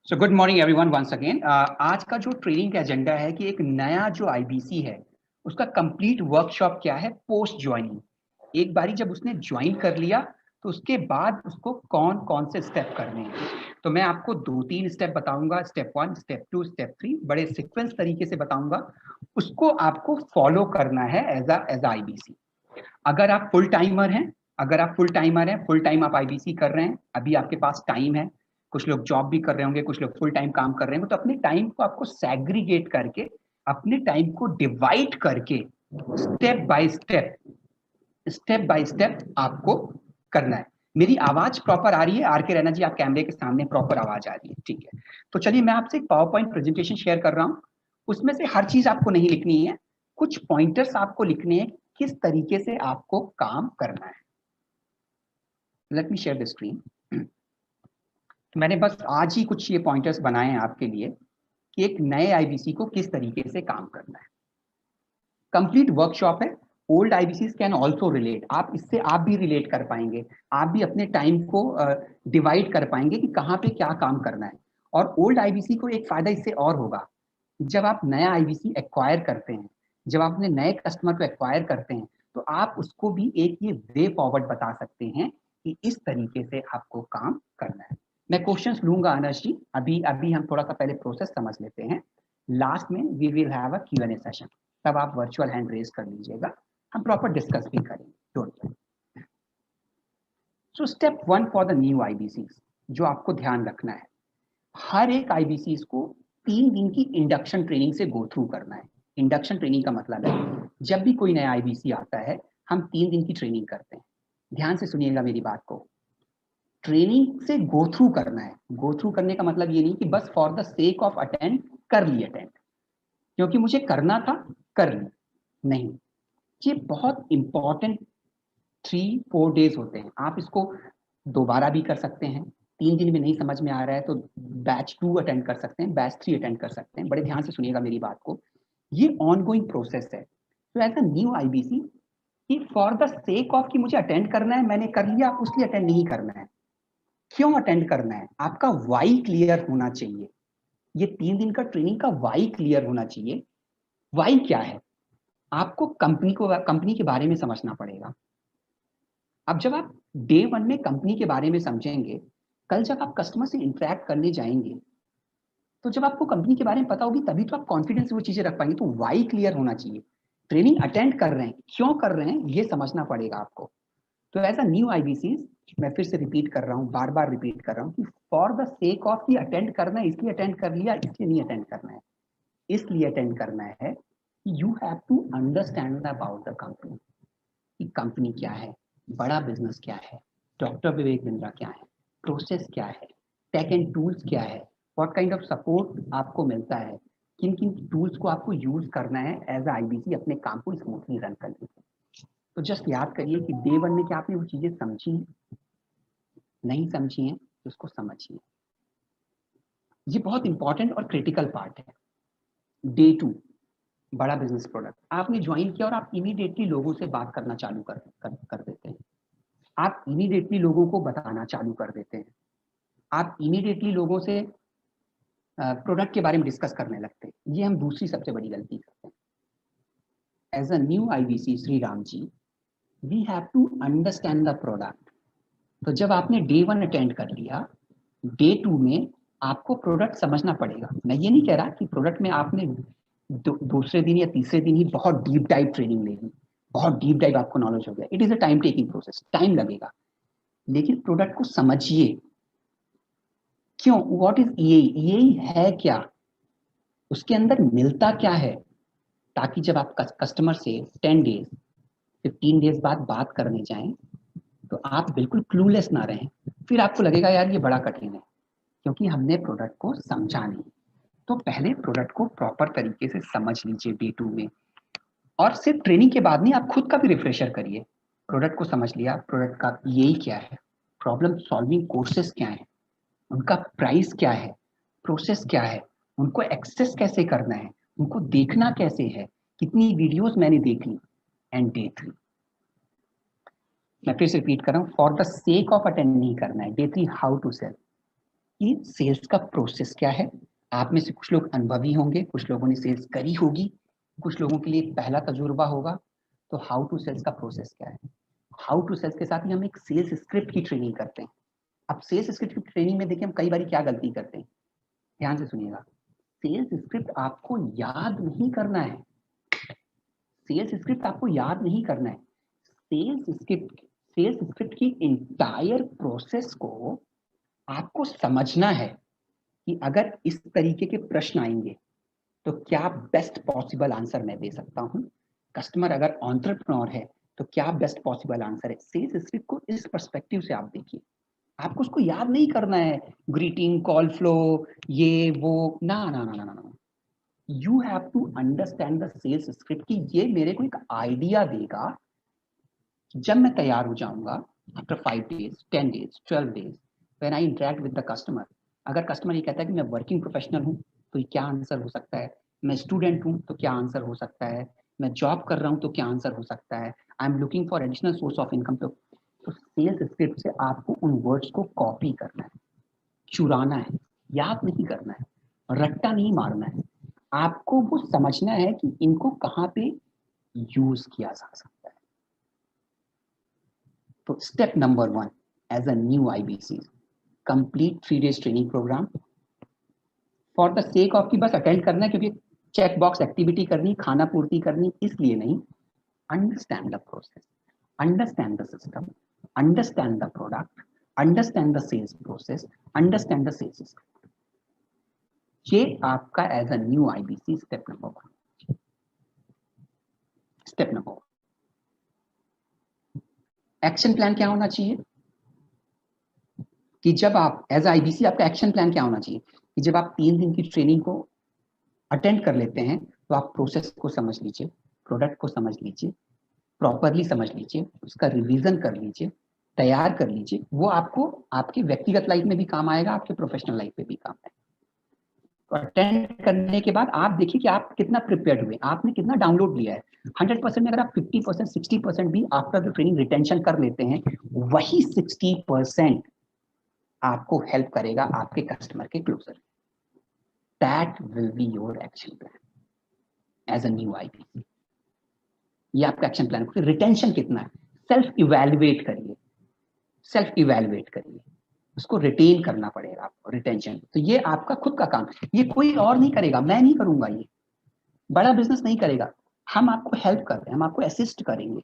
सो good morning everyone once again. आज का जो ट्रेनिंग का एजेंडा है कि एक नया जो आईबीसी है उसका कंप्लीट वर्कशॉप क्या है पोस्ट ज्वाइनिंग। एक बारी जब उसने ज्वाइन कर लिया तो उसके बाद उसको कौन कौन से स्टेप करने हैं। तो मैं आपको 2-3 स्टेप बताऊंगा, स्टेप 1, स्टेप 2, स्टेप 3, बड़े सीक्वेंस तरीके से बताऊंगा। उसको आपको फॉलो करना है एज आईबीसी। अगर आप फुल टाइमर हैं, फुल टाइम आप आईबीसी कर रहे हैं, अभी आपके पास टाइम है, कुछ लोग जॉब भी कर रहे होंगे, कुछ लोग फुल टाइम काम कर रहे होंगे, तो अपने टाइम को आपको सैग्रीगेट करके, अपने टाइम को डिवाइड करके स्टेप बाय स्टेप आपको करना है। मेरी आवाज प्रॉपर आ रही है आर के रैना जी? आप कैमरे के सामने प्रॉपर आवाज आ रही है? ठीक है। तो चलिए मैं आपसे एक पावर पॉइंट प्रेजेंटेशन शेयर कर रहा हूं। उसमें से हर चीज आपको नहीं लिखनी है, कुछ पॉइंटर्स आपको लिखने हैं किस तरीके से आपको काम करना है। Let me share the screen. मैंने बस आज ही कुछ ये पॉइंटर्स बनाए हैं आपके लिए कि एक नए आईबीसी को किस तरीके से काम करना है। कंप्लीट वर्कशॉप है। Old IBC can also relate, आप इससे आप भी रिलेट कर पाएंगे, आप भी अपने टाइम को डिवाइड कर पाएंगे कि कहाँ पे क्या काम करना है। और ओल्ड आईबीसी को एक फायदा इससे और होगा, जब आप नया आईबीसी एक्वायर करते हैं, जब आप अपने नए कस्टमर को एक्वायर करते हैं, तो आप उसको भी एक ये वे फॉरवर्ड बता सकते हैं कि इस तरीके से आपको काम करना है। मैं क्वेश्चंस लूंगा अनर्श जी, अभी अभी हम थोड़ा सा पहले प्रोसेस समझ लेते हैं। लास्ट में we will have a Q&A session, तब आप वर्चुअल हैंड रेज कर लीजिएगा, हम प्रॉपर डिस्कस भी करेंगे, don't worry. So step 1 for the new IBC, जो आपको ध्यान रखना है, हर एक आईबीसी को 3 दिन की इंडक्शन ट्रेनिंग से गो थ्रू करना है। इंडक्शन ट्रेनिंग का मतलब है जब भी कोई नया आईबीसी आता है हम 3 दिन की ट्रेनिंग करते हैं। ध्यान से सुनिएगा मेरी बात को, ट्रेनिंग से गो थ्रू करना है। गो थ्रू करने का मतलब ये नहीं कि बस for the sake of attend कर ली अटेंड, क्योंकि मुझे करना था कर ली, नहीं। ये बहुत इंपॉर्टेंट 3-4 डेज होते हैं। आप इसको दोबारा भी कर सकते हैं, 3 दिन में नहीं समझ में आ रहा है तो बैच 2 अटेंड कर सकते हैं, बैच 3 अटेंड कर सकते हैं। बड़े ध्यान से सुनिएगा मेरी बात को, ये ऑनगोइंग प्रोसेस है। तो एज अ न्यू आईबीसी कि फॉर द सेक ऑफ कि मुझे अटेंड करना है, मैंने कर लिया, उसलिए अटेंड नहीं करना है। क्यों अटेंड करना है? आपका वाई क्लियर होना चाहिए। ये 3 दिन का ट्रेनिंग का वाई क्लियर होना चाहिए। वाई क्या है? आपको कंपनी के बारे में समझना पड़ेगा। अब जब आप डे 1 में कंपनी के बारे में समझेंगे, कल जब आप कस्टमर से इंटरेक्ट करने जाएंगे, तो जब आपको कंपनी के बारे में पता होगी तभी तो आप कॉन्फिडेंस वो चीजें रख पाएंगे। तो वाई क्लियर होना चाहिए। ट्रेनिंग अटेंड कर रहे हैं, क्यों कर रहे हैं, ये समझना पड़ेगा आपको। तो एज अ न्यू आईबीसी, मैं फिर से रिपीट कर रहा हूँ, बार बार रिपीट कर रहा हूँ कि फॉर द सेक ऑफ की अटेंड करना है, इसलिए अटेंड कर लिया, इसलिए नहीं अटेंड करना है। इसलिए अटेंड करना है you have to understand about the company, कि कंपनी क्या है, बड़ा बिजनेस क्या है, डॉक्टर विवेक बिंद्रा क्या है, प्रोसेस क्या है, टेक एंड टूल्स क्या है, व्हाट काइंड ऑफ सपोर्ट आपको मिलता है, किन किन टूल्स को आपको यूज करना है एज आईबीसी अपने काम को स्मूथली रन करने के। तो जस्ट याद करिए कि डे 1 में क्या आपने वो चीजें समझी, नहीं समझी हैं तो उसको समझिए। ये बहुत इंपॉर्टेंट और क्रिटिकल पार्ट है। डे 2, बड़ा बिजनेस प्रोडक्ट आपने ज्वाइन किया और आप इमीडिएटली लोगों से बात करना चालू कर देते हैं। आप इमीडिएटली लोगों को बताना चालू कर देते हैं। आप इमीडिएटली लोगों से प्रोडक्ट के बारे में डिस्कस करने लगते हैं। ये हम दूसरी सबसे बड़ी गलती करते हैं। As a new IBC Shri Ram ji, we have to understand the product. तो जब आपने डे 1 अटेंड कर लिया, डे 2 में आपको प्रोडक्ट समझना पड़ेगा। मैं ये नहीं कह रहा कि प्रोडक्ट में आपने दूसरे दिन या तीसरे दिन ही बहुत डीप डाइव ट्रेनिंग लेगी, बहुत डीप डाइव आपको नॉलेज हो गया। It is a time taking process, time लगेगा, लेकिन प्रोडक्ट को समझिए। क्यों? व्हाट इज ईएई है क्या, उसके अंदर मिलता क्या है, ताकि जब आप कस्टमर से 10 डेज 15 डेज बाद बात करने जाएं तो आप बिल्कुल क्लूलेस ना रहें। फिर आपको लगेगा यार ये बड़ा कठिन है, क्योंकि हमने प्रोडक्ट को समझा नहीं। तो पहले प्रोडक्ट को प्रॉपर तरीके से समझ लीजिए डे 2 में। और सिर्फ ट्रेनिंग के बाद नहीं, आप खुद का भी रिफ्रेशर करिए। प्रोडक्ट को समझ लिया, प्रोडक्ट का यही क्या है, प्रॉब्लम सॉल्विंग कोर्सेस क्या है, उनका प्राइस क्या है, प्रोसेस क्या है, उनको एक्सेस कैसे करना है, उनको देखना कैसे है, कितनी वीडियोस मैंने देखी। एंड डे 3, मैं फिर से रिपीट कर रहा हूँ, for the sake of attend नहीं करना है। Day 3, how to sell. कि सेल्स का प्रोसेस क्या है। आप में से कुछ लोग अनुभवी होंगे, कुछ लोगों ने सेल्स करी होगी, कुछ लोगों के लिए पहला तजुर्बा होगा। तो हाउ टू सेल्स का प्रोसेस क्या है, हाउ टू सेल्स के साथ ही हम एक सेल्स स्क्रिप्ट की ट्रेनिंग करते हैं। अब सेल्स स्क्रिप्ट की ट्रेनिंग में देखिए हम कई बार क्या गलती करते हैं, ध्यान से सुनिएगा। सेल्स स्क्रिप्ट आपको याद नहीं करना है, सेल्स स्क्रिप्ट आपको याद नहीं करना है। सेल्स स्क्रिप्ट की इंटायर प्रोसेस को आपको समझना है कि अगर इस तरीके के प्रश्न आएंगे तो क्या बेस्ट पॉसिबल आंसर मैं दे सकता हूं। कस्टमर अगर एंटरप्रेन्योर है तो क्या बेस्ट पॉसिबल आंसर है। सेल्स स्क्रिप्ट को इस पर्सपेक्टिव से आप देखिए, आपको उसको याद नहीं करना है, ग्रीटिंग, कॉल फ्लो, ये वो, ना ना ना ना ना ना। You have to understand the sales script कि ये मेरे को एक आइडिया देगा। जब मैं तैयार हो जाऊंगा after 5 days, 10 days, 12 days, when I interact with the customer, अगर कस्टमर ये कहता है कि मैं वर्किंग प्रोफेशनल हूँ तो क्या आंसर हो सकता है, मैं स्टूडेंट हूँ तो क्या आंसर हो सकता है, मैं जॉब कर रहा हूँ तो क्या आंसर हो सकता है, I am looking for additional source of income. तो सेल्स स्क्रिप्ट से आपको उन वर्ड्स को कॉपी करना है, चुराना है, याद नहीं करना है, रट्टा नहीं मारना है। आपको वो समझना है कि इनको कहाँ पे यूज किया जा सकता है। तो step number 1 as a new IBC, complete 3 days training program for the sake of कि बस अटेंड करना है क्योंकि चेक बॉक्स एक्टिविटी करनी, खाना पूर्ति करनी, इसलिए नहीं। Understand the process, understand the system, understand the product, understand the sales process, understand the sales script. ये आपका as a new IBC step number 1। Step number 1, action plan क्या होना चाहिए कि जब आप एज आईबीसी, आपका एक्शन प्लान क्या होना चाहिए कि जब आप 3 दिन की ट्रेनिंग को अटेंड कर लेते हैं तो आप प्रोसेस को समझ लीजिए, प्रोडक्ट को समझ लीजिए, प्रॉपरली समझ लीजिए, उसका रिवीजन कर लीजिए, तैयार कर लीजिए। वो आपको आपकी व्यक्तिगत लाइफ में भी काम आएगा, आपके प्रोफेशनल लाइफ में भी काम आएगा। तो अटेंड करने के बाद आप देखिए कि आप कितना प्रिपेयर्ड हुए, आपने कितना डाउनलोड लिया है। 100% में अगर आप 50%, 60% भी आफ्टर द ट्रेनिंग रिटेंशन कर लेते हैं, वही 60% आपको हेल्प करेगा आपके कस्टमर के closure. That will be your action plan as a new IBC. ये आपका एक्शन प्लान। रिटेंशन कितना है, सेल्फ इवेल्युएट करिए, सेल्फ इवेल्युएट करिए, उसको रिटेन करना पड़ेगा आपको, रिटेंशन। तो ये आपका खुद का काम, ये कोई और नहीं करेगा, मैं नहीं करूंगा, ये बड़ा बिजनेस नहीं करेगा, हम आपको हेल्प कर रहे हैं, हम आपको असिस्ट करेंगे।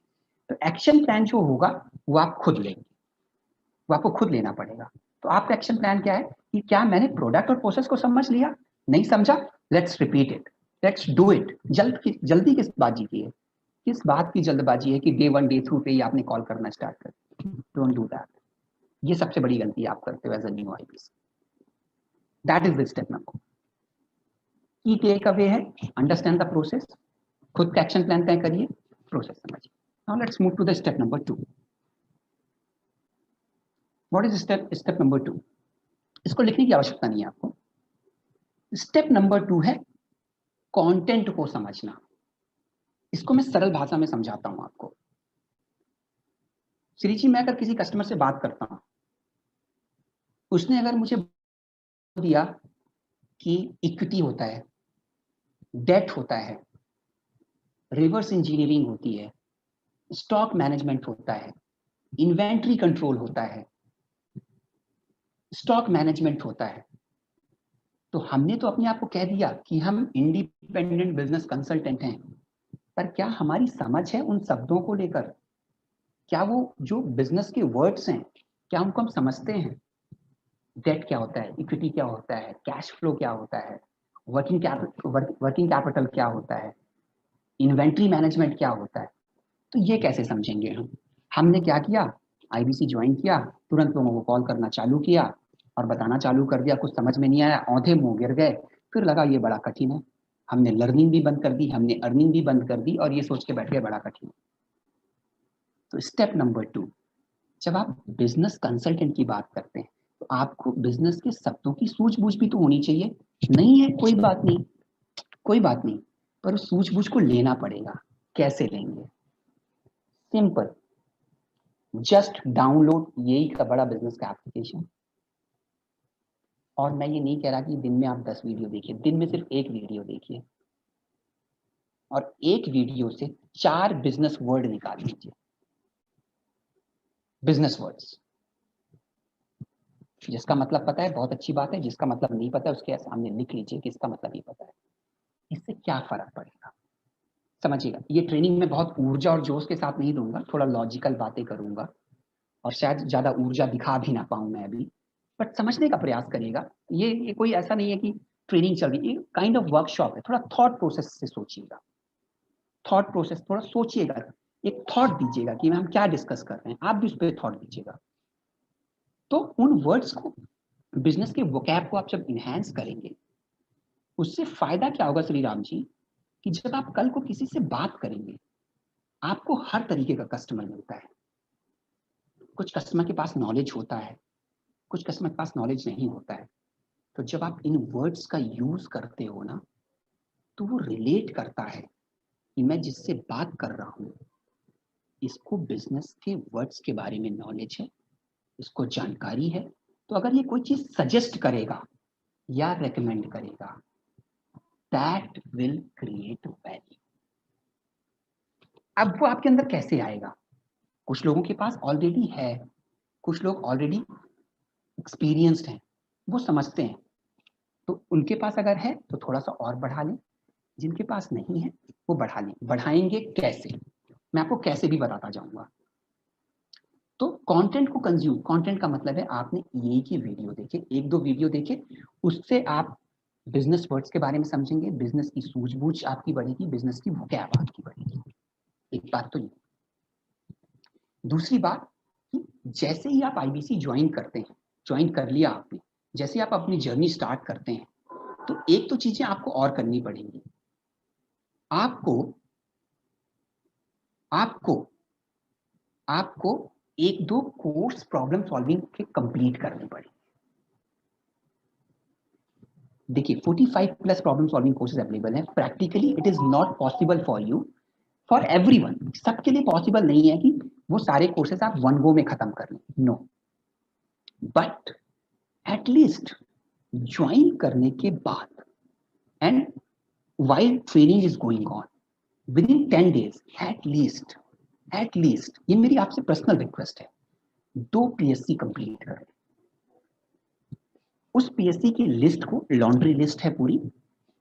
तो एक्शन प्लान जो होगा वो आप खुद लेंगे, वो आपको खुद लेना पड़ेगा। तो आपका एक्शन प्लान क्या है कि क्या मैंने प्रोडक्ट और प्रोसेस को समझ लिया, नहीं समझा, let's repeat it, let's do it. जल्दी किस बाजी की है, किस बात की जल्दबाजी है कि डे 1 डे 2 पे ही आपने कॉल करना स्टार्ट कर। डोंट डू दैट, ये सबसे बड़ी गलती आप करते हो as a new IBC. That is the step number. Key take away है, अंडरस्टैंड द प्रोसेस, खुद का एक्शन प्लान तय करिए, प्रोसेस समझिए। Now let's move to the step number 2। What is step number 2? इसको लिखने की आवश्यकता नहीं है आपको। स्टेप नंबर 2 है कंटेंट को समझना। इसको मैं सरल भाषा में समझाता हूं आपको। श्री जी, मैं अगर किसी कस्टमर से बात करता हूं, उसने अगर मुझे दिया कि इक्विटी होता है, डेट होता है, रिवर्स इंजीनियरिंग होती है, स्टॉक मैनेजमेंट होता है, इन्वेंट्री कंट्रोल होता है, स्टॉक मैनेजमेंट होता है, तो हमने तो अपने आप को कह दिया कि हम इंडिपेंडेंट बिजनेस कंसल्टेंट हैं। पर क्या हमारी समझ है उन शब्दों को लेकर, क्या वो जो बिजनेस के वर्ड्स हैं क्या उनको हम समझते हैं? डेट क्या होता है, इक्विटी क्या होता है, कैश फ्लो क्या होता है, वर्किंग कैपिटल क्या होता है, इन्वेंट्री मैनेजमेंट क्या होता है? तो ये कैसे समझेंगे हम? हमने क्या किया, आईबीसी ज्वाइन किया, तुरंत लोगों को कॉल करना चालू किया और बताना चालू कर दिया, कुछ समझ में नहीं आया, औंधे मुंह गिर गए। फिर लगा ये बड़ा कठिन है, हमने लर्निंग भी बंद कर दी, हमने अर्निंग भी बंद कर दी और ये सोच के बैठ गए बड़ा कठिन। तो स्टेप नंबर 2, जब आप बिजनेस कंसल्टेंट की बात करते हैं तो आपको बिजनेस के शब्दों की सूझबूझ भी तो होनी चाहिए। नहीं है, कोई बात नहीं, कोई बात नहीं, पर उस सूझबूझ को लेना पड़ेगा। कैसे लेंगे? सिंपल, जस्ट डाउनलोड यही का बड़ा बिजनेस का एप्लीकेशन, और मैं ये नहीं कह रहा कि दिन में आप 10 वीडियो देखिए, दिन में सिर्फ 1 वीडियो देखिए और 1 वीडियो से 4 बिजनेस वर्ड निकाल लीजिए, बिजनेस वर्ड्स। जिसका मतलब पता है बहुत अच्छी बात है, जिसका मतलब नहीं पता है उसके सामने लिख लीजिए कि इसका मतलब नहीं पता है। इससे क्या फर्क पड़ेगा, समझिएगा। ये ट्रेनिंग में बहुत ऊर्जा और जोश के साथ नहीं दूंगा, थोड़ा लॉजिकल बातें करूंगा और शायद ज्यादा ऊर्जा दिखा भी ना पाऊं मैं अभी, बट समझने का प्रयास करिएगा। ये कोई ऐसा नहीं है कि ट्रेनिंग चल रही है, काइंड ऑफ वर्कशॉप है। थोड़ा थॉट प्रोसेस से सोचिएगा, थॉट प्रोसेस थोड़ा सोचिएगा, एक थॉट दीजिएगा कि हम क्या डिस्कस कर रहे हैं, आप भी उस पर थॉट दीजिएगा। तो उन वर्ड्स को, बिजनेस के वोकैब को आप जब इनहेंस करेंगे, उससे फायदा क्या होगा श्री राम जी, कि जब आप कल को किसी से बात करेंगे, आपको हर तरीके का कस्टमर मिलता है। कुछ कस्टमर के पास नॉलेज होता है, कुछ कस्टमर के पास नॉलेज नहीं होता है। तो जब आप इन वर्ड्स का यूज करते हो ना, तो वो रिलेट करता है कि मैं जिससे बात कर रहा हूँ इसको बिजनेस के वर्ड्स के बारे में नॉलेज है, इसको जानकारी है। तो अगर ये कोई चीज सजेस्ट करेगा या रेकमेंड करेगा, दैट विल क्रिएट वैल्यू। अब वो आपके अंदर कैसे आएगा? कुछ लोगों के पास ऑलरेडी है, कुछ लोग ऑलरेडी एक्सपीरियंस्ड हैं, वो समझते हैं, तो उनके पास अगर है तो थोड़ा सा और बढ़ा लें, जिनके पास नहीं है वो बढ़ा लें। बढ़ाएंगे कैसे, मैं आपको कैसे भी बताता जाऊंगा। तो कंटेंट को कंज्यूम, कंटेंट का मतलब है आपने ये की वीडियो देखे, 1-2 वीडियो देखे, उससे आप बिजनेस वर्ड्स के बारे में समझेंगे, बिजनेस की सूझबूझ आपकी बढ़ेगी, बिजनेस की वोकैब आपकी बढ़ेगी। एक बात तो ये। दूसरी बात कि जैसे ही आप आईबीसी ज्वाइन करते हैं, ज्वाइन कर लिया आपने, जैसे आप अपनी जर्नी स्टार्ट करते हैं, तो एक तो चीजें आपको और करनी पड़ेंगी। आपको आपको आपको 1-2 कोर्स प्रॉब्लम सॉल्विंग के कंप्लीट करने पड़ेंगे। देखिए 45 plus problem solving courses available हैं। Practically it is not possible for you, for everyone, सबके लिए पॉसिबल नहीं है कि वो सारे कोर्सेज आप वन गो में खत्म कर लें, नो। बट एटलीस्ट ज्वाइन करने के बाद and while training is going on, within 10 days at least ये मेरी आपसे पर्सनल रिक्वेस्ट है, 2 पीएससी कंप्लीट करें। उस पीएससी की लिस्ट को, लॉन्ड्री लिस्ट है पूरी,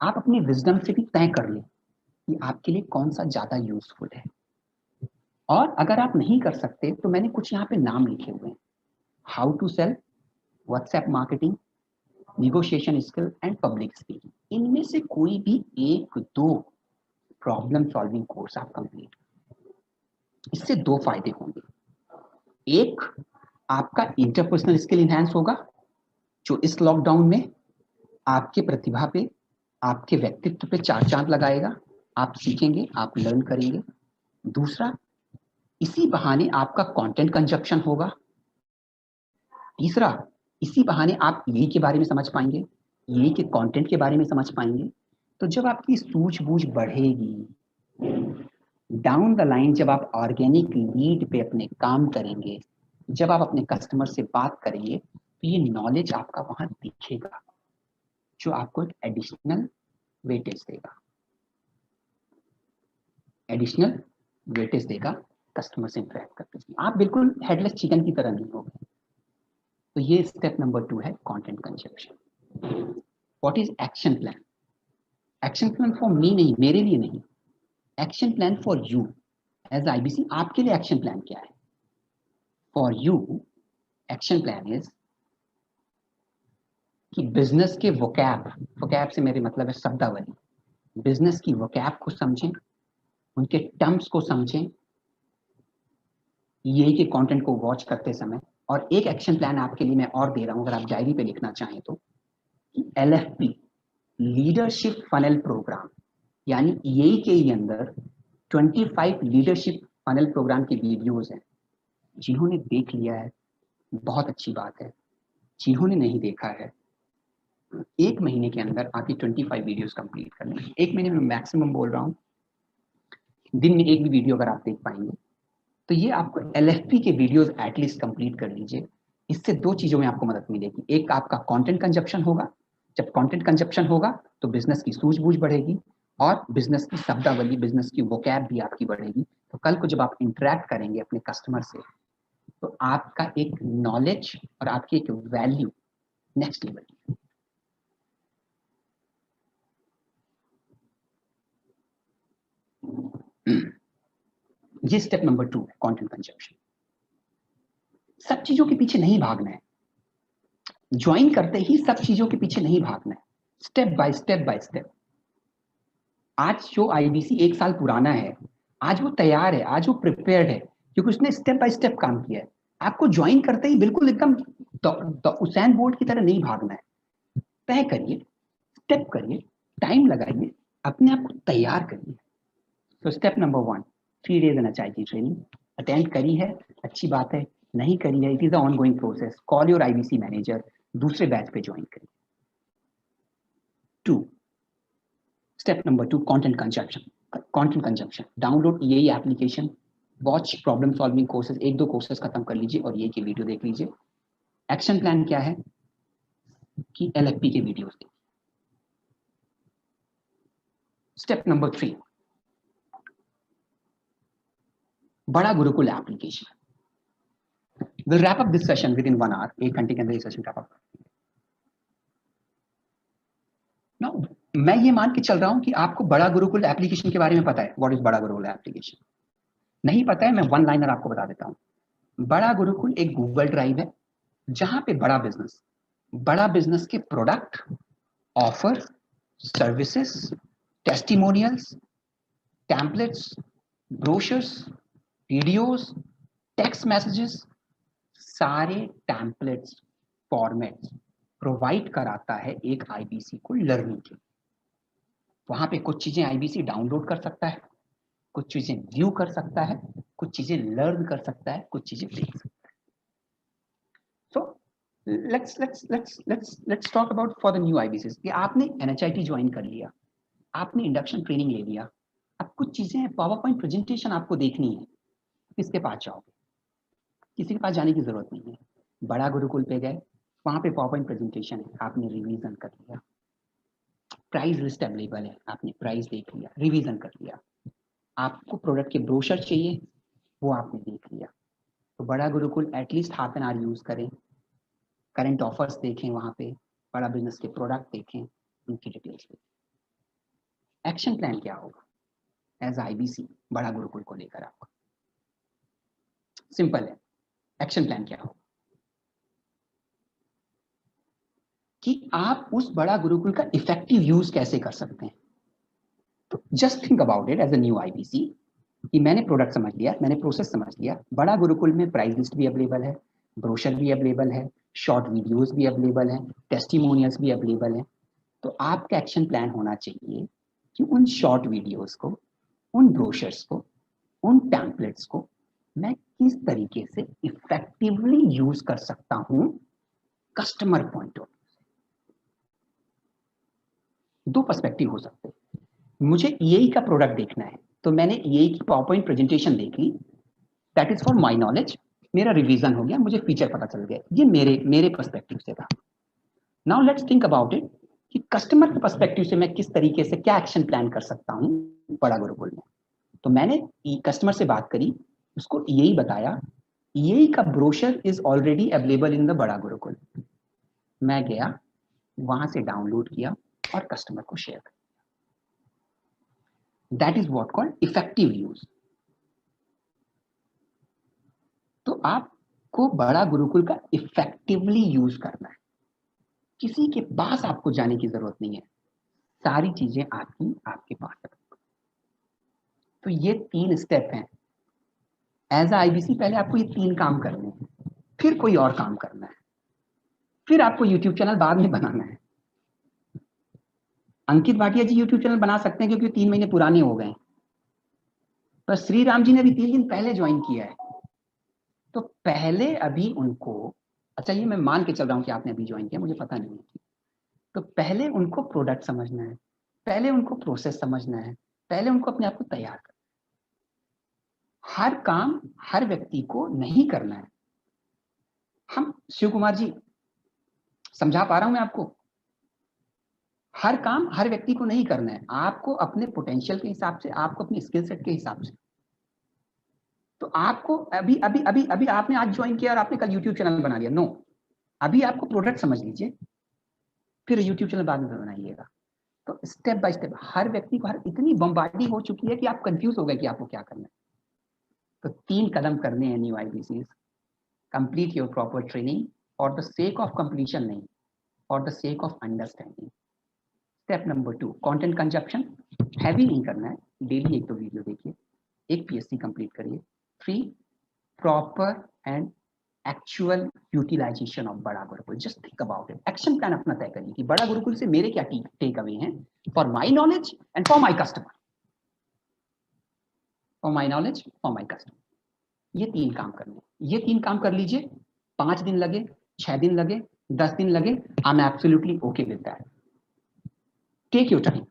आप अपनी विजडम से भी तय कर लें कि आपके लिए कौन सा ज्यादा यूजफुल है। और अगर आप नहीं कर सकते तो मैंने कुछ यहाँ पे नाम लिखे हुए हैं, how to sell, WhatsApp marketing, negotiation skill and public speaking. इनमें से कोई भी 1-2 प्रॉब्लम सॉल्विंग कोर्स आप कंप्लीट, इससे 2 फायदे होंगे। एक, आपका इंटरपर्सनल स्किल इनहैंस होगा, जो इस लॉकडाउन में आपके प्रतिभा पे, आपके व्यक्तित्व पे 4 चांद लगाएगा। आप सीखेंगे, आप लर्न करेंगे। दूसरा, इसी बहाने आपका कंटेंट कंजप्शन होगा। तीसरा, इसी बहाने आप यही के बारे में समझ पाएंगे, यही के कंटेंट के बारे में समझ पाएंगे। तो जब आपकी सूझबूझ बढ़ेगी, डाउन द लाइन जब आप ऑर्गेनिक लीड पे अपने काम करेंगे, जब आप अपने कस्टमर से बात करेंगे, तो ये नॉलेज आपका वहां दिखेगा, जो आपको एक एडिशनल वेटेज देगा, एडिशनल वेटेज देगा कस्टमर से इंटरेक्ट करते। आप बिल्कुल हेडलेस चिकन की तरह नहीं होगे। तो ये स्टेप नंबर 2 है content consumption. What is action plan? Action plan for me नहीं, मेरे लिए नहीं, action plan for you as IBC. आपके लिए एक्शन प्लान क्या है? For you action plan is कि बिजनेस के वोकैब, वोकैब से मेरे मतलब है शब्दावली, बिजनेस की वोकैब को समझें, उनके टर्म्स को समझें, यही के कंटेंट को वॉच करते समय। और एक एक्शन प्लान आपके लिए मैं और दे रहा हूं, अगर आप डायरी पे लिखना चाहें तो, LFP, लीडरशिप फनल प्रोग्राम, यानी यही के ही अंदर 25 लीडरशिप फनल प्रोग्राम के वीडियोज हैं। जिन्होंने देख लिया है बहुत अच्छी बात है, जिन्होंने नहीं देखा है 1 महीने के अंदर आपकी 25 वीडियोस कंप्लीट करनी है। 1 महीने में मैक्सिमम बोल रहा हूँ, दिन में 1 भी वीडियो अगर आप देख पाएंगे तो ये आपको LFP के वीडियोस एटलीस्ट कंप्लीट कर लीजिए। इससे दो चीजों में आपको मदद मिलेगी। एक आपका कंटेंट कंजप्शन होगा, जब कंटेंट कंजप्शन होगा तो बिजनेस की सूझबूझ बढ़ेगी और बिजनेस की शब्दावली, बिजनेस की वोकैब भी आपकी बढ़ेगी। तो कल को जब आप इंटरेक्ट करेंगे अपने कस्टमर से तो आपका एक नॉलेज और आपकी एक वैल्यू नेक्स्ट लेवल की। ये स्टेप नंबर 2 है, कंटेंट कंजप्शन। सब चीजों के पीछे नहीं भागना है, ज्वाइन करते ही सब चीजों के पीछे नहीं भागना है, step by step by step. आज जो आईबीसी 1 साल पुराना है, आज वो तैयार है, आज वो प्रिपेयर्ड है, क्योंकि उसने स्टेप बाय स्टेप काम किया है। आपको ज्वाइन करते ही बिल्कुल एकदम उसैन बोल्ट की तरह नहीं भागना है। तय करिए, स्टेप करिए, टाइम लगाइए, अपने आप को तैयार करिए। तो step number 1, 3 days NHIT training attend करी है, अच्छी बात है, नहीं करी है, it is a ongoing process, call your IBC manager, दूसरे बैच पे ज्वाइन करिए। 2, step number 2, content consumption. Download यही application, watch problem solving courses, 1-2 courses खत्म कर लीजिए और ये की वीडियो देख लीजिए। एक्शन प्लान क्या है कि एलएफपी के वीडियोस देखिए। स्टेप नंबर 3, बड़ा Gurukul application. We'll wrap up this session within 1 hour, 1 घंटे के अंदर ये सेशन wrap up। Now, मैं ये मान के चल रहा हूं कि आपको बड़ा गुरुकुल एप्लीकेशन के बारे में पता है। व्हाट इज बड़ा गुरुकुल एप्लीकेशन? नहीं पता है, मैं वन लाइनर आपको बता देता हूं। बड़ा गुरुकुल एक गूगल ड्राइव है जहां पे बड़ा बिजनेस के product, offer, services, testimonials, templates, brochures, videos, text messages, सारे टेम्पलेट्स, फॉर्मेट्स प्रोवाइड कराता है एक आईबीसी को लर्निंग के। वहां पे कुछ चीजें आईबीसी डाउनलोड कर सकता है, कुछ चीजें व्यू कर सकता है, कुछ चीजें लर्न कर सकता है, कुछ चीजें देख सकता है। So let's talk about for the new IBCs कि आपने एनएचआईटी ज्वाइन कर लिया, आपने इंडक्शन ट्रेनिंग ले लिया, अब कुछ चीजें पावर पॉइंट प्रेजेंटेशन आपको देखनी है, किसके पास जाओगे? किसी के पास जाने की जरूरत नहीं है। बड़ा गुरुकुल पे गए, वहां पे पावर पॉइंट प्रेजेंटेशन है, आपने रिवीजन कर लिया, प्राइस लिस्ट अवेलेबल है, आपने प्राइस देख लिया, रिवीजन कर लिया, आपको प्रोडक्ट के ब्रोशर चाहिए, वो आपने देख लिया। तो बड़ा Gurukul at least half an hour use करें, करंट ऑफर्स देखें, वहां पे बड़ा बिजनेस के प्रोडक्ट देखें, उनकी डिटेल्स देखें। एक्शन प्लान क्या होगा एज आईबीसी बड़ा गुरुकुल को लेकर? आपका सिंपल है, एक्शन प्लान क्या होगा कि आप उस बड़ा गुरुकुल का इफेक्टिव यूज कैसे कर सकते हैं। तो just think about it as a new IBC कि मैंने प्रोडक्ट समझ लिया, मैंने प्रोसेस समझ लिया, बड़ा गुरुकुल में प्राइस लिस्ट भी अवेलेबल है, ब्रोशर भी अवेलेबल है, शॉर्ट वीडियोस भी अवेलेबल है, टेस्टिमोनियल्स भी अवेलेबल है। तो आपका एक्शन प्लान होना चाहिए कि उन शॉर्ट वीडियोस को, उन ब्रोशर्स को, उन टेम्पलेट्स को मैं किस तरीके से इफेक्टिवली यूज कर सकता हूं कस्टमर पॉइंट ऑफ। दो पर्सपेक्टिव हो सकते हैं। मुझे ईई का प्रोडक्ट देखना है, तो मैंने ईई की पावर पॉइंट प्रेजेंटेशन देख ली, that is for my knowledge, मेरा रिवीजन हो गया, मुझे फीचर पता चल गया, ये मेरे पर्सपेक्टिव से था। Now let's think about it कि कस्टमर के पर्सपेक्टिव से मैं किस तरीके से क्या एक्शन प्लान कर सकता हूँ बड़ा गुरुकुल में। तो मैंने कस्टमर से बात करी, उसको यही बताया, यही का brochure is already available in the बड़ा गुरुकुल। मैं गया, वहां से डाउनलोड किया और कस्टमर को शेयर किया। That is what called effective use. तो आपको बड़ा गुरुकुल का इफेक्टिवली यूज करना है, किसी के पास आपको जाने की जरूरत नहीं है, सारी चीजें आपकी आपके पास है। तो ये 3 स्टेप हैं एज आईबीसी। पहले आपको ये 3 काम करने हैं, फिर कोई और काम करना है, फिर आपको यूट्यूब चैनल बाद में बनाना है। अंकित भाटिया जी यूट्यूब चैनल बना सकते हैं क्योंकि 3 महीने पुराने हो गए, पर श्री राम जी ने भी 3 दिन पहले ज्वाइन किया है। तो पहले अभी उनको, अच्छा ये मैं मान के चल रहा हूं कि आपने अभी ज्वाइन किया, मुझे पता नहीं है, तो पहले उनको प्रोडक्ट समझना है, पहले उनको प्रोसेस समझना है, पहले उनको अपने आप को तैयार करना। हर काम हर व्यक्ति को नहीं करना है, हम शिव कुमार जी, समझा पा रहा हूं मैं आपको? हर काम हर व्यक्ति को नहीं करना है, आपको अपने पोटेंशियल के हिसाब से, आपको अपने स्किल सेट के हिसाब से। तो आपको अभी अभी अभी अभी आपने आज ज्वाइन किया और आपने कल यूट्यूब चैनल बना लिया, नो। अभी आपको प्रोडक्ट समझ लीजिए, फिर यूट्यूब चैनल बाद में बनाइएगा। तो स्टेप बाय स्टेप हर व्यक्ति को, हर इतनी बम्बार्डी हो चुकी है कि आप कंफ्यूज हो गए कि आपको क्या करना है। तो 3 कदम करने हैं new IBCs. Complete your proper training, और द सेक ऑफ कंप्लीशन नहीं, और the sake of understanding. Step number 2, content consumption. Heavy नहीं करना है, डेली 1-2 वीडियो देखिए, एक पीएससी कंप्लीट करिए। 3, proper and actual utilisation of Bada Gurukul. Just think about it, action plan अपना तय करिए कि बड़ा गुरुकुल से मेरे क्या टेक अवे हैं for my knowledge and for my customer, for my knowledge for my customer. ये 3 काम करने, ये 3 काम कर लीजिए। 5 दिन लगे, 6 दिन लगे, 10 दिन लगे, I am absolutely okay with that. Take your time,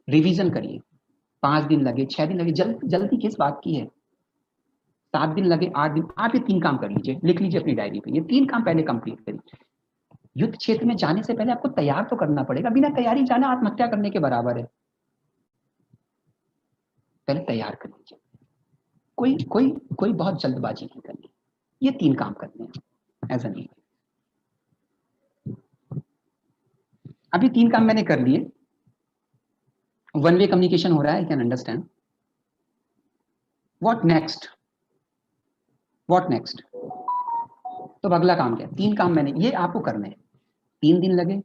revision करिए। 5 दिन लगे, 6 दिन लगे, जल्दी किस बात की है? 7 दिन लगे, 8 दिन, आप ये 3 काम कर लीजिए, लिख लीजिए अपनी डायरी पे, ये 3 काम पहले कंप्लीट करिए। युद्ध क्षेत्र में जाने से पहले आपको तैयार तो करना पड़ेगा, बिना तैयारी जाना आत्महत्या करने के बराबर है। पहले तैयार कर लीजिए, कोई कोई कोई बहुत जल्दबाजी नहीं करनी। ये 3 काम करने हैं एज एन। अभी 3 काम मैंने कर लिए। वन वे कम्युनिकेशन हो रहा है, I can understand. What next? What next? तो अगला काम क्या है? 3 काम मैंने, ये आपको करने हैं। 3 दिन लगे,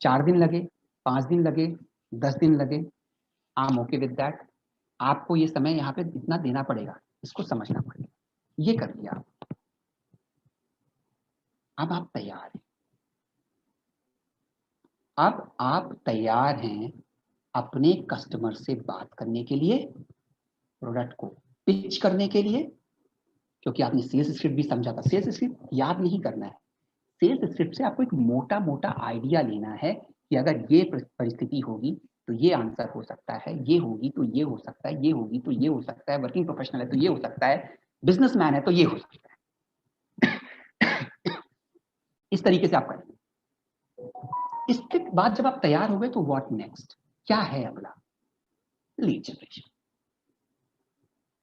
4 दिन लगे, 5 दिन लगे, 10 दिन लगे, I M okay with that. आपको ये समय यहाँ पे इतना देना पड़ेगा, इसको समझना पड़ेगा। ये कर लिया आप, अब आप तैयार हैं। अब आप तैयार हैं अपने कस्टमर से बात करने के लिए, प्रोडक्ट को पिच करने के लिए, क्योंकि आपने सेल्स स्क्रिप्ट भी समझा था। सेल्स स्क्रिप्ट याद नहीं करना है, सेल्स स्क्रिप्ट से आपको एक मोटा मोटा आइडिया लेना है कि अगर ये परिस्थिति होगी तो ये आंसर हो सकता है, ये होगी तो ये हो सकता है, ये होगी तो ये हो सकता है, वर्किंग प्रोफेशनल है तो ये हो सकता है, बिजनेसमैन है तो ये हो सकता है। इस तरीके से आप करेंगे। इसके बाद जब आप तैयार हो गए तो व्हाट नेक्स्ट, क्या है अगला? Lead generation.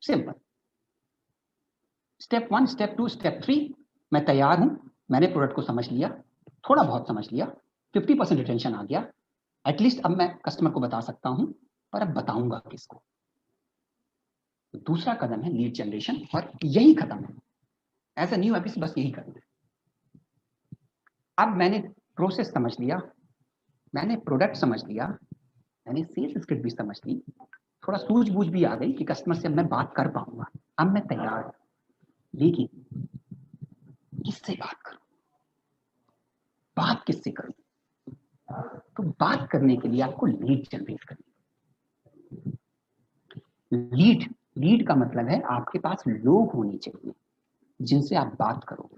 Simple. Step 1, step 2, step 3, मैं तैयार हूं, मैंने प्रोडक्ट को समझ लिया, थोड़ा बहुत समझ लिया, 50% रिटेंशन आ गया, एटलीस्ट अब मैं कस्टमर को बता सकता हूं, पर अब बताऊंगा किसको? तो दूसरा कदम है लीड जनरेशन, और यही खत्म है एज ए न्यू एपिस, बस यही करना है। अब मैंने प्रोसेस समझ लिया, मैंने प्रोडक्ट समझ लिया, मैंने सेल्स स्क्रिप्ट भी समझ ली, थोड़ा सूझबूझ भी आ गई कि कस्टमर से मैं बात कर पाऊंगा। अब मैं तैयार हूं, लेकिन किससे बात करूं? बात किससे करूं? तो बात करने के लिए आपको लीड जनरेट करनी। लीड, लीड का मतलब है आपके पास लोग होने चाहिए जिनसे आप बात करोगे,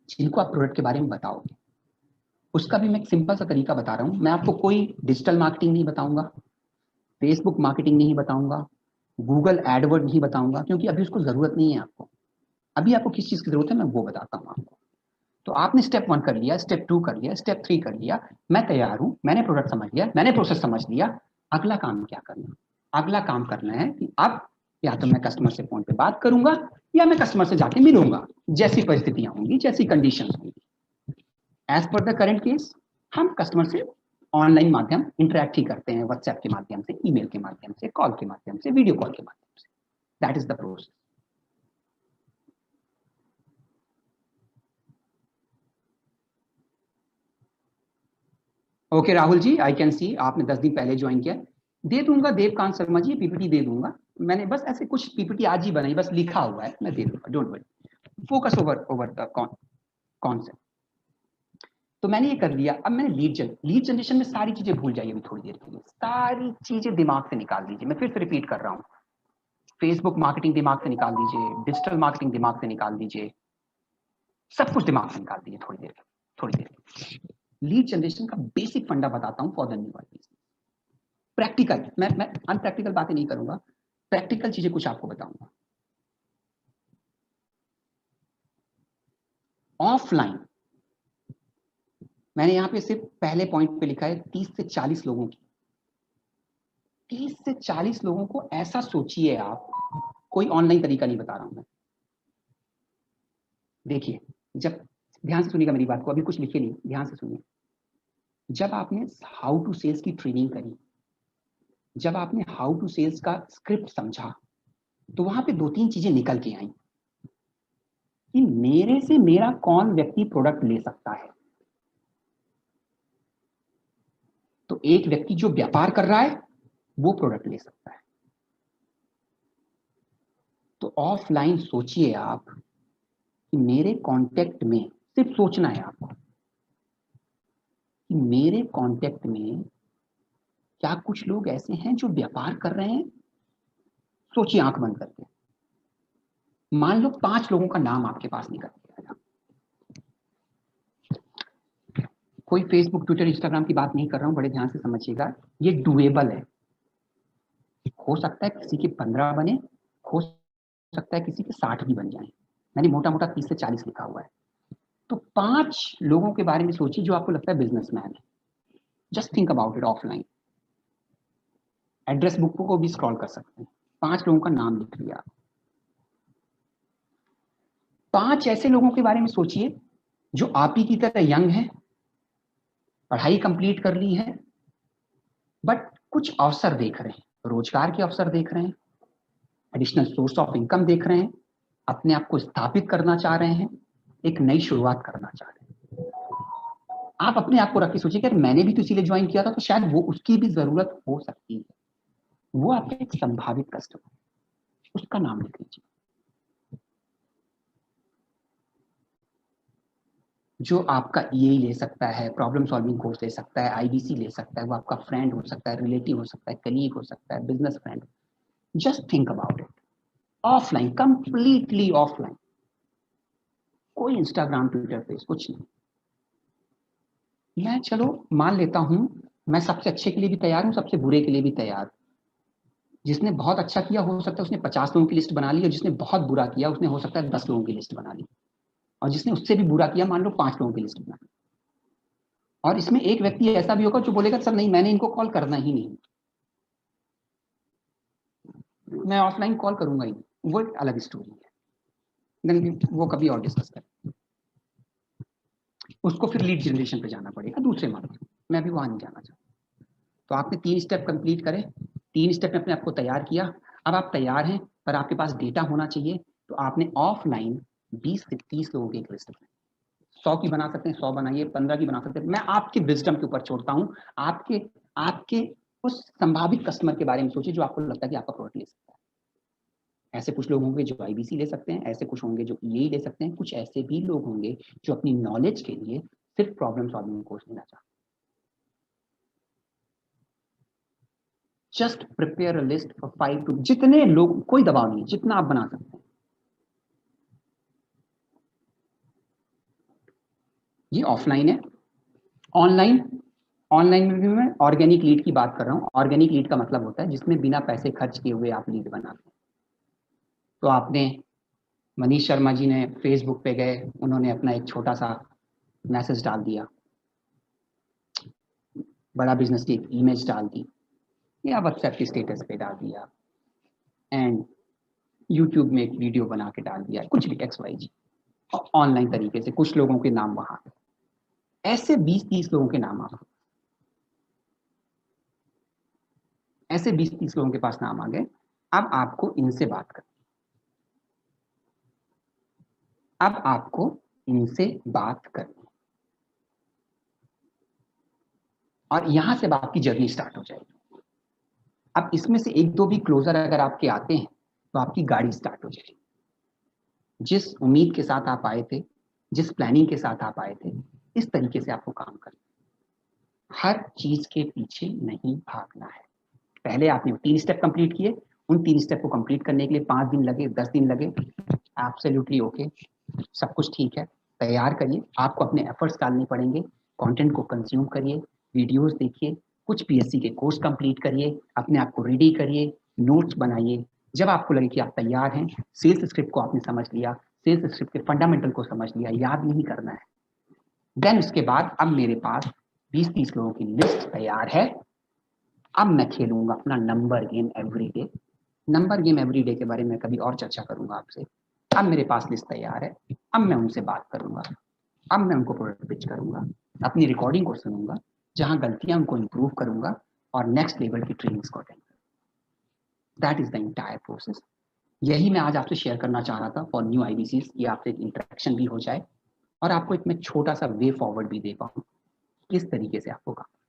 जिनको आप प्रोडक्ट के बारे में बताओगे। उसका भी मैं एक सिंपल सा तरीका बता रहा हूं। मैं आपको कोई डिजिटल मार्केटिंग नहीं बताऊंगा, फेसबुक मार्केटिंग नहीं बताऊंगा, गूगल एडवर्ड नहीं बताऊंगा, क्योंकि अभी उसको जरूरत नहीं है आपको। अभी आपको किस चीज की जरूरत है मैं वो बताता हूँ आपको। तो आपने स्टेप 1 कर लिया, स्टेप 2 कर लिया, स्टेप 3 कर लिया, मैं तैयार हूं, मैंने प्रोडक्ट समझ लिया, मैंने प्रोसेस समझ लिया। अगला काम क्या करना? अगला काम करना है कि अब या तो मैं कस्टमर से फोन पे बात करूंगा, या मैं कस्टमर से जाके मिलूंगा, जैसी परिस्थितियां होंगी, जैसी कंडीशंस होंगी। As per the current case हम कस्टमर से ऑनलाइन माध्यम इंटरेक्ट ही करते हैं, व्हाट्सएप के माध्यम से, ईमेल के माध्यम से, कॉल के माध्यम से, वीडियो कॉल के माध्यम से। That is the process. Okay Rahul ji, I can see आपने 10 दिन पहले ज्वाइन किया। दे दूंगा देवकांत शर्मा जी, पीपीटी दे दूंगा। मैंने बस ऐसे कुछ पीपीटी आज ही बनाई, बस लिखा हुआ है, मैं दे दूंगा, don't worry. Focus over over the concept. तो मैंने ये कर लिया। अब मैंने लीड जनरेशन में सारी चीजें भूल जाइए अभी थोड़ी देर के लिए, सारी चीजें दिमाग से निकाल दीजिए। मैं फिर से रिपीट कर रहा हूँ, फेसबुक मार्केटिंग दिमाग से निकाल दीजिए, डिजिटल मार्केटिंग दिमाग से निकाल दीजिए, सब कुछ दिमाग से निकाल दीजिए थोड़ी देर, थोड़ी देर। लीड जनरेशन का बेसिक फंडा बताता हूँ for the new IPC. Practical, मैं अनप्रैक्टिकल बातें नहीं करूंगा, प्रैक्टिकल चीजें कुछ आपको बताऊंगा। ऑफलाइन मैंने यहाँ पे सिर्फ पहले पॉइंट पे लिखा है 30 से 40 लोगों की, 30 से 40 लोगों को ऐसा सोचिए आप, कोई ऑनलाइन तरीका नहीं बता रहा हूं मैं। देखिए, जब ध्यान से सुनिएगा मेरी बात को, अभी कुछ लिखे नहीं, ध्यान से सुनिए। जब आपने हाउ टू सेल्स की ट्रेनिंग करी, जब आपने हाउ टू सेल्स का स्क्रिप्ट समझा, तो वहां पे 2-3 चीजें निकल के आई कि मेरे से मेरा कौन व्यक्ति प्रोडक्ट ले सकता है। तो एक व्यक्ति जो व्यापार कर रहा है वो प्रोडक्ट ले सकता है। तो ऑफलाइन सोचिए आप कि मेरे कांटेक्ट में, सिर्फ सोचना है आपको कि मेरे कांटेक्ट में क्या कुछ लोग ऐसे हैं जो व्यापार कर रहे हैं। सोचिए आंख बंद करके, मान लो 5 लोगों का नाम आपके पास निकल गया। कोई फेसबुक, ट्विटर, इंस्टाग्राम की बात नहीं कर रहा हूं, बड़े ध्यान से समझिएगा, ये डुएबल है। हो सकता है किसी के 15 बने, हो सकता है किसी के 60 भी बन जाए। मैंने मोटा मोटा 30 से 40 लिखा हुआ है। तो 5 लोगों के बारे में सोचिए जो आपको लगता है बिजनेसमैन है। Just think about it offline. Address book को भी स्क्रॉल कर सकते हैं। 5 लोगों का नाम लिख लिया। 5 ऐसे लोगों के बारे में सोचिए जो आप ही की तरह यंग है, पढ़ाई कंप्लीट कर ली है, बट कुछ अवसर देख रहे हैं, रोजगार के अवसर देख रहे हैं, एडिशनल सोर्स ऑफ इनकम देख रहे हैं, अपने आप को स्थापित करना चाह रहे हैं, एक नई शुरुआत करना चाह रहे हैं। आप अपने आप को रख के सोचिए कि मैंने भी तो इसीलिए ज्वाइन किया था, तो शायद वो उसकी भी जरूरत हो सकती है। वो आपका एक संभावित कस्टमर, उसका नाम लिख लीजिए। जो आपका ईए ले सकता है, प्रॉब्लम सॉल्विंग कोर्स ले सकता है, आईबीसी ले सकता है, वो आपका फ्रेंड हो सकता है, रिलेटिव हो सकता है, कलीग हो सकता है, business friend. Just think about it. Offline, completely offline, कोई इंस्टाग्राम, ट्विटर, फेस, कुछ नहीं। मैं चलो मान लेता हूं, मैं सबसे अच्छे के लिए भी तैयार हूं, सबसे बुरे के लिए भी तैयार। जिसने बहुत अच्छा किया हो सकता है उसने 50 लोगों की लिस्ट बना ली, और जिसने बहुत बुरा किया उसने हो सकता है 10 लोगों की लिस्ट बना ली, और जिसने उससे भी बुरा किया मान लो 5 लोगों की लिस्ट बना ली। और इसमें एक व्यक्ति ऐसा भी होगा जो बोलेगा सर नहीं, मैंने इनको कॉल करना ही नहीं, मैं ऑफलाइन कॉल करूंगा ही, वो एक अलग स्टोरी है, वो कभी और डिस्कस करें। उसको फिर लीड जनरेशन पे जाना पड़ेगा दूसरे मार्ग, मैं भी वहां नहीं जाना चाहता। तो आपने 3 स्टेप कंप्लीट करे, 3 स्टेप में अपने आपको तैयार किया। अब आप तैयार हैं, पर आपके पास डेटा होना चाहिए। तो आपने ऑफलाइन 20 से 30 लोगों की एक लिस्ट बनाई। 100 की बना सकते हैं, 100 बनाइए, 15 की बना सकते हैं, मैं आपके विजडम के ऊपर छोड़ता हूँ। आपके आपके उस संभावित कस्टमर के बारे में सोचिए जो आपको लगता है कि आपका प्रोडक्ट ले सकता है। ऐसे कुछ लोग होंगे जो आईबीसी ले सकते हैं, ऐसे कुछ होंगे जो ईए ले सकते हैं, कुछ ऐसे भी लोग होंगे जो अपनी नॉलेज के लिए सिर्फ प्रॉब्लम सॉल्विंग कोर्स लेना चाहते हैं। Just prepare a list for 5 to, जितने लोग, कोई दबाव नहीं, जितना आप बना सकते हैं। ये ऑफलाइन है। ऑनलाइन, ऑनलाइन में भी मैं ऑर्गेनिक लीड की बात कर रहा हूँ। ऑर्गेनिक लीड का मतलब होता है जिसमें बिना पैसे खर्च किए हुए आप लीड बनाते हैं। तो आपने, मनीष शर्मा जी ने फेसबुक पे गए, उन्होंने अपना एक छोटा सा मैसेज डाल दिया, बड़ा बिजनेस की एक इमेज डाल दी, या व्हाट्सएप के स्टेटस पे डाल दिया, एंड यूट्यूब में एक वीडियो बना के डाल दिया, कुछ भी XYZ, ऑनलाइन तरीके से कुछ लोगों के नाम वहां, ऐसे 20-30 लोगों के नाम आप, ऐसे 20-30 लोगों के पास नाम आ गए। अब आपको इनसे बात करनी, अब आपको इनसे बात करनी, और यहां से आपकी जर्नी स्टार्ट हो जाएगी। अब इसमें से 1-2 भी क्लोजर अगर आपके आते हैं तो आपकी गाड़ी स्टार्ट हो जाएगी। जिस उम्मीद के साथ आप आए थे, जिस प्लानिंग के साथ आप आए थे, इस तरीके से आपको काम करना, हर चीज के पीछे नहीं भागना है। पहले आपने 3 स्टेप कंप्लीट किए, उन 3 स्टेप को कंप्लीट करने के लिए 5 दिन लगे, 10 दिन लगे, एब्सोल्युटली ओके, सब कुछ ठीक है। तैयार करिए, आपको अपने एफर्ट्स डालने पड़ेंगे, कंटेंट को कंज्यूम करिए, वीडियोस देखिए, कुछ पीएससी के कोर्स कंप्लीट करिए, अपने आप को रेडी करिए, नोट्स बनाइए। जब आपको लगे कि आप तैयार हैं, सेल्स स्क्रिप्ट को आपने समझ लिया, सेल्स स्क्रिप्ट के फंडामेंटल को समझ लिया, याद नहीं करना है। देन उसके बाद अब मेरे पास 20-30 लोगों की लिस्ट तैयार है। अब मैं खेलूंगा अपना number game everyday. Number game everyday के बारे में कभी और चर्चा करूंगा आपसे। अब मेरे पास लिस्ट तैयार है, अब मैं उनसे बात करूंगा, अब मैं उनको प्रोडक्ट पिच करूंगा, अपनी रिकॉर्डिंग को सुनूंगा, जहां गलतियां उनको इंप्रूव करूंगा और नेक्स्ट लेवल की ट्रेनिंग्स को अटेंड करूंगा। That is the entire process. यही मैं आज आपसे शेयर करना चाह रहा था फॉर न्यू आईबीसीज, कि आपसे एक इंटरेक्शन भी हो जाए और आपको एक मैं छोटा सा वे फॉरवर्ड भी दे पाऊँ किस तरीके से आपको काम